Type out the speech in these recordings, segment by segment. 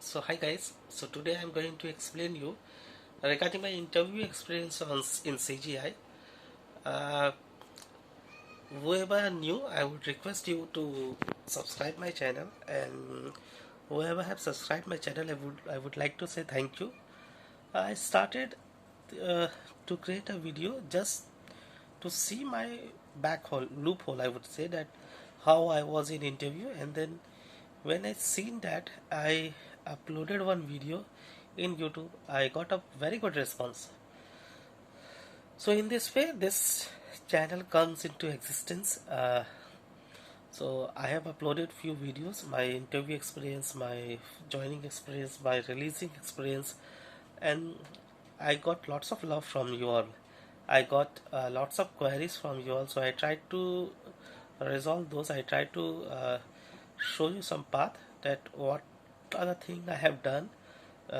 So hi guys, so today I'm going to explain you regarding my interview experience in CGI. Uh, Whoever new, I would request you to subscribe my channel, and whoever have subscribed my channel, I would like to say thank you. I started uh, to create a video just to see my loophole. I would say that how I was in interview, and then when I seen that, I uploaded one video in YouTube. I got a very good response. So in this way, this channel comes into existence. So I have uploaded few videos, my interview experience, my joining experience, my releasing experience, and I got lots of love from you all. I got lots of queries from you all, so I tried to resolve those. I tried to show you some path that what are the thing I have done.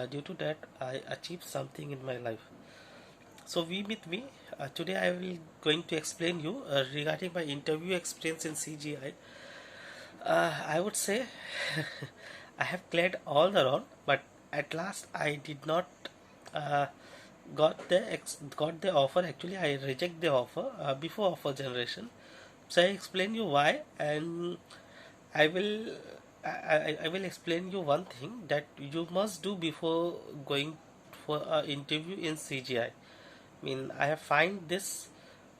Due to that, I achieved something in my life. So we with me today. I will going to explain you regarding my interview experience in CGI. I would say I have cleared all the round, but at last I did not uh, got the offer. Actually, I reject the offer before offer generation. So I explain you why, and I will I will explain you one thing that you must do before going for an interview in CGI. Mean I have find this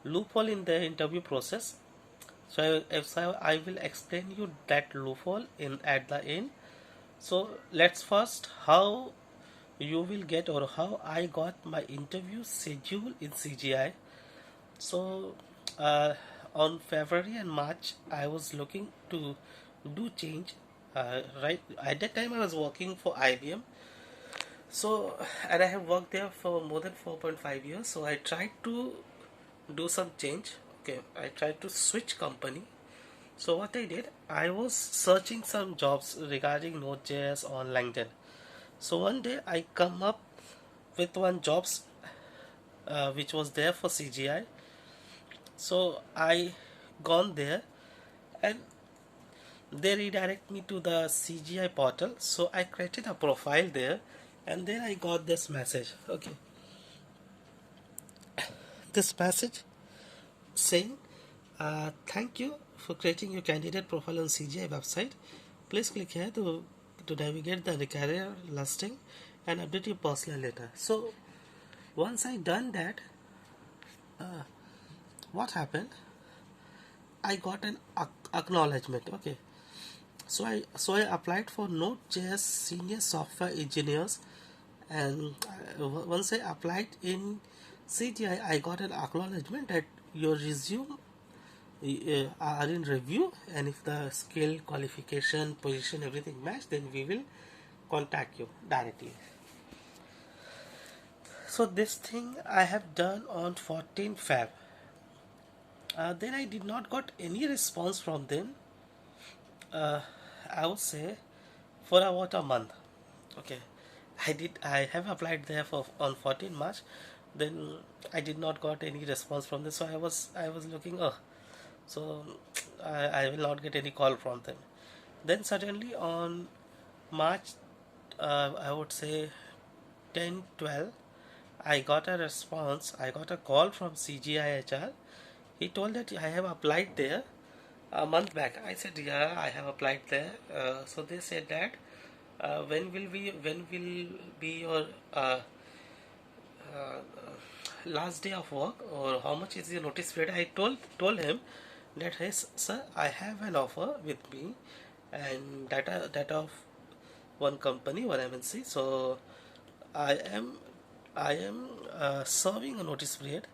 loophole in the interview process. So I will explain you that loophole in at the end. So let's first how you will get or how I got my interview schedule in CGI. So uh, on February and March I was looking to do change. Right at that time I was working for IBM. So and I have worked there for more than 4.5 years. So I tried to do some change. Okay, I tried to switch company. So what I did, I was searching some jobs regarding Node.js on LinkedIn. So one day I come up with one jobs which was there for CGI. So I gone there and they redirect me to the CGI portal. So I created a profile there, and then I got this message. Okay, this message saying, thank you for creating your candidate profile on CGI website. Please click here to navigate the career listing and update your personal data. So once I done that, what happened? I got an acknowledgement. Okay, so I applied for Node.js senior software engineers, and once I applied in CGI, I got an acknowledgement that your resume are in review, and if the skill, qualification, position, everything match, then we will contact you directly. So this thing I have done on 14 Feb. Then I did not got any response from them. uh, I would say for about a month. Okay, I have applied there for on 14 March. Then I did not got any response from them, so I was looking, so I will not get any call from them. Then suddenly on March, I would say 10 12, I got a response. I got a call from CGI HR. He told that I have applied there a month back. I said, yeah, I have applied there. So they said that when will be your uh, last day of work, or how much is your notice period? I told him that, hey sir, I have an offer with me, and that of one company, one MNC. So I am I am serving a notice period,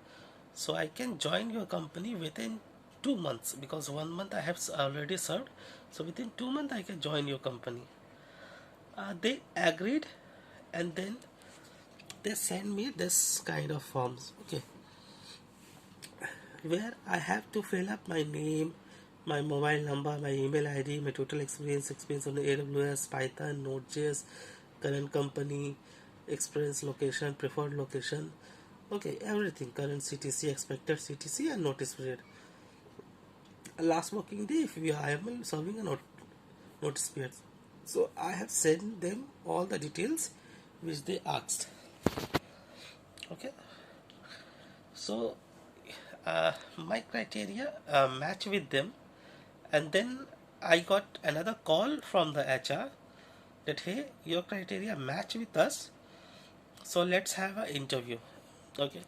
so I can join your company within 2 months, because 1 month I have already served. So within 2 months I can join your company. They agreed, and then they send me this kind of forms. Okay, where I have to fill up my name, my mobile number, my email ID, my total experience on the AWS, Python, Node.js, current company, experience, location, preferred location. Okay, everything, current CTC, expected CTC, and notice period. Last working day if I am serving a notice period. So I have sent them all the details which they asked. Okay, so my criteria match with them, and then I got another call from the HR that hey, your criteria match with us, so let's have an interview. Okay,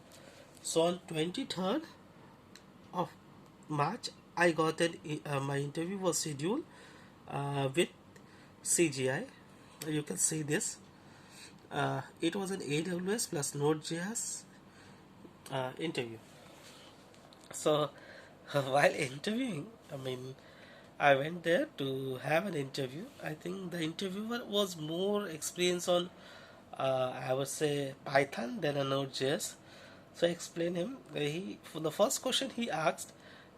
so on 23rd of March I got my interview was scheduled with CGI. You can see this. It was an AWS plus Node.js interview. So while interviewing, I went there to have an interview. I think the interviewer was more experienced on, I would say, Python than a Node.js. So I explained him. He for the first question he asked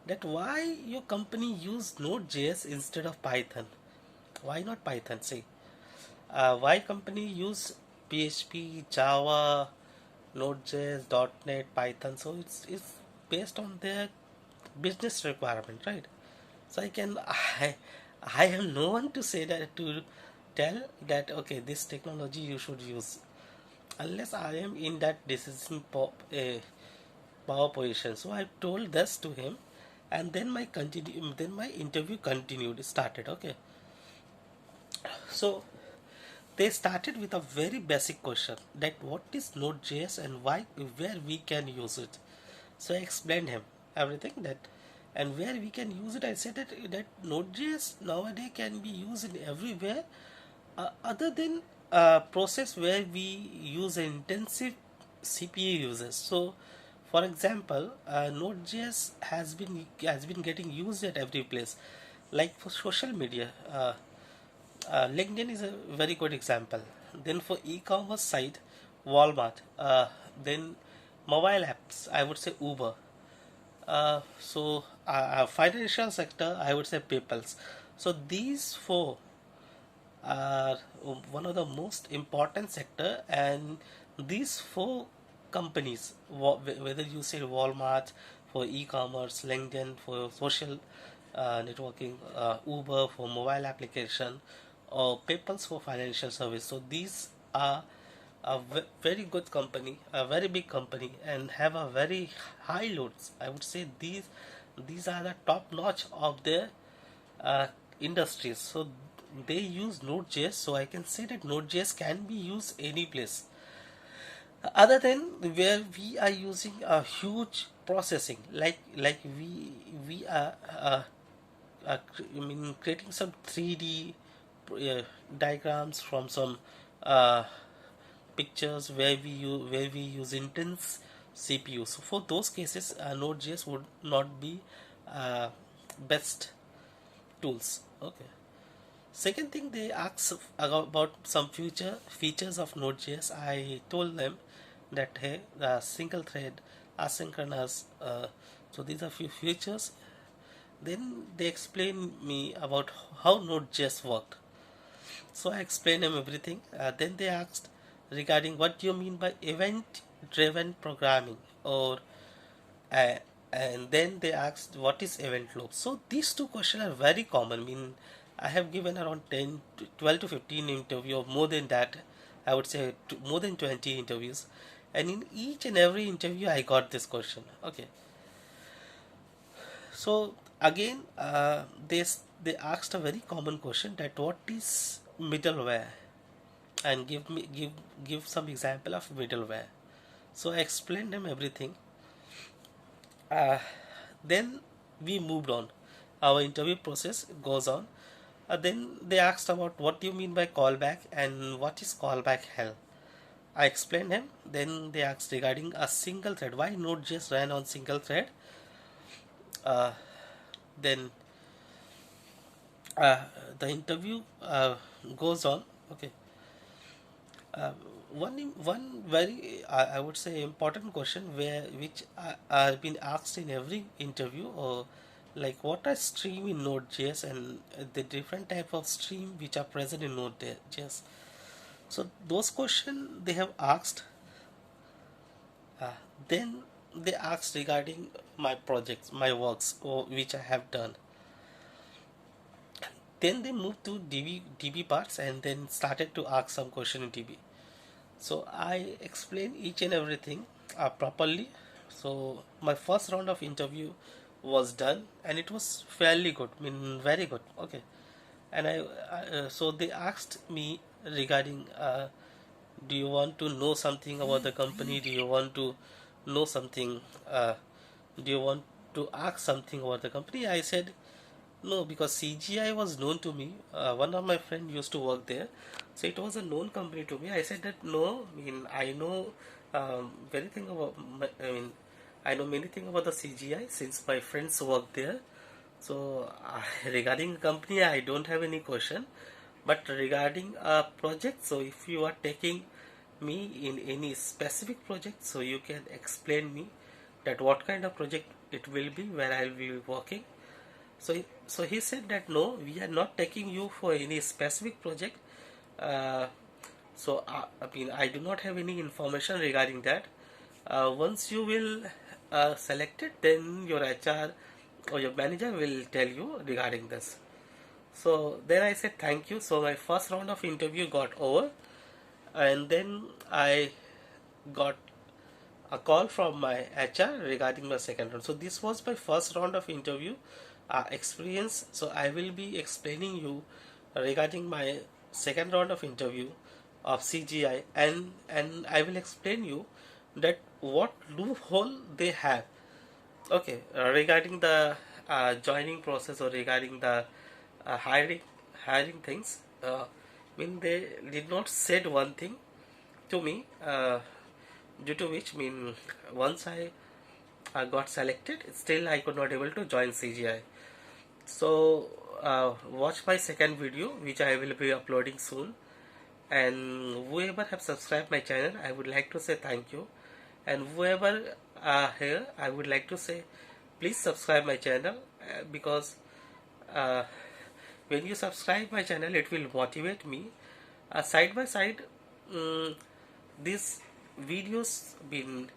that why your company use Node.js instead of Python. Why not Python? See, why company use PHP, Java, Node.js, .NET, Python? So it's based on their business requirement, right? So I have no one to say that to tell that okay, this technology you should use unless I am in that decision power position. So I told this to him, and then my interview continued started. Okay, so they started with a very basic question that what is Node.js and why where we can use it. So I explained him everything that and where we can use it. I said that Node.js nowadays can be used in everywhere other than process where we use intensive CPU uses. So for example, Node.js has been getting used at every place, like for social media. LinkedIn is a very good example. Then for e-commerce site, Walmart. Then mobile apps, I would say Uber. Financial sector, I would say PayPal's. So these four are one of the most important sector, and these four companies, whether you say Walmart for e-commerce, LinkedIn for social networking, Uber for mobile application, or PayPal's for financial service. So these are a very good company, a very big company, and have a very high loads. I would say these are the top notch of their uh, industries. So they use Node.js, so I can say that Node.js can be used any place other than where we are using a huge processing, like we are creating some 3D diagrams from some uh, pictures where we use intense CPU. So for those cases, Node.js would not be uh, best tools. Okay. Second thing, they asked about some future features of Node.js. I told them that hey, the single thread, asynchronous. So these are few features. Then they explained me about how Node.js worked. So I explained them everything. Then they asked regarding what do you mean by event-driven programming, or uh, and then they asked what is event loop. So these two questions are very common. I have given around 10 to 12 to 15 interview, or more than that. I would say more than 20 interviews, and in each and every interview I got this question. Okay, so again, they asked a very common question that what is middleware, and give some example of middleware. So I explained them everything. Uh, then we moved on. Our interview process goes on. Then they asked about what do you mean by callback and what is callback hell. I explained him. Then they asked regarding a single thread. Why Node.js ran on single thread? Uh, then uh, the interview goes on. Okay. Uh, one very I would say important question which are been asked in every interview, or like what are stream in Node.js and the different type of stream which are present in Node.js. So those questions they have asked. Uh, then they asked regarding my projects, my works, or which I have done. Then they moved to DB parts and then started to ask some question in DB. So I explained each and everything properly. So my first round of interview was done and it was fairly good. I mean, very good. Okay. And so they asked me regarding, do you want to know something about the company? Do you want to know something? Do you want to ask something about the company? I said no, because CGI was known to me. One of my friend used to work there, so it was a known company to me. I said that no, I mean I know very thing about. I mean I know many things about the CGI since my friends work there. So regarding company, I don't have any question. But regarding a project, so if you are taking me in any specific project, so you can explain me that what kind of project it will be, where I will be working. So he said that no, we are not taking you for any specific project. Uh, I mean, I do not have any information regarding that. Once you will selected, then your HR or your manager will tell you regarding this. So then I said thank you. So my first round of interview got over, and then I got a call from my HR regarding my second round. So this was my first round of interview experience. So I will be explaining you regarding my second round of interview of CGI, and I will explain you that what loophole they have. Okay, regarding the joining process or regarding the hiring things. Mean they did not said one thing to me, due to which mean once I got selected, still I could not able to join CGI. So watch my second video which I will be uploading soon, and whoever have subscribed my channel, I would like to say thank you, and whoever here, I would like to say please subscribe my channel, because uh, when you subscribe my channel it will motivate me. Side by side, these videos been,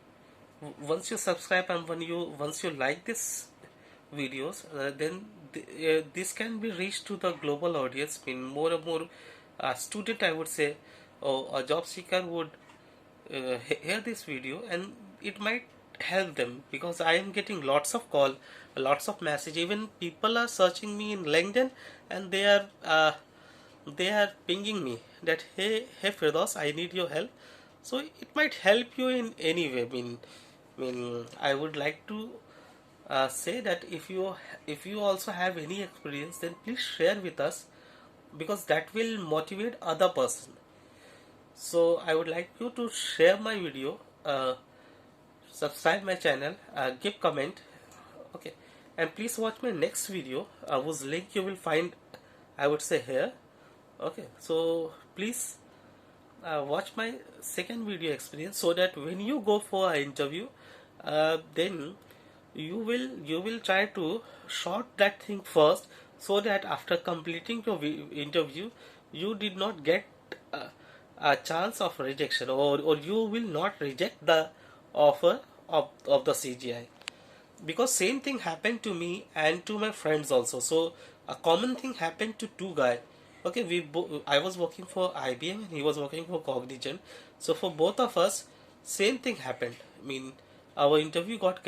once you subscribe and when you once you like this videos, then this can be reached to the global audience. I mean more and more student, I would say, or a job seeker would hear this video, and it might help them, because I am getting lots of call, lots of message. Even people are searching me in LinkedIn, and they are pinging me that hey Firdaus, I need your help. So it might help you in any way. I would like to say that if you also have any experience, then please share with us, because that will motivate other person. So I would like you to share my video, subscribe my channel, give comment, okay, and please watch my next video, whose link you will find, I would say, here. Okay, so please watch my second video experience, so that when you go for an interview, then you will try to short that thing first, so that after completing your interview you did not get a chance of rejection, or you will not reject the offer of the CGI, because same thing happened to me and to my friends also. So a common thing happened to two guys. Okay, I was working for IBM and he was working for Cognizant. So for both of us, same thing happened. I mean, our interview got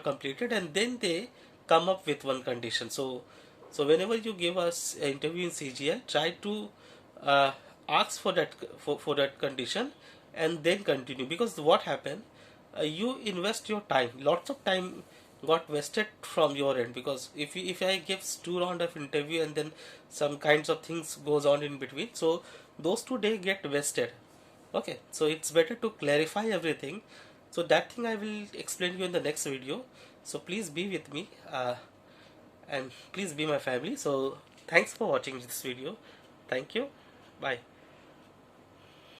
completed, and then they come up with one condition. So whenever you give us an interview in CGI, try to uh, ask for for that condition, and then continue, because what happened, you invest your time, lots of time got wasted from your end, because if I gives two round of interview and then some kinds of things goes on in between, so those 2 days get wasted. Okay, so it's better to clarify everything. So that thing I will explain you in the next video. So please be with me, and please be my family. So thanks for watching this video. Thank you. Bye.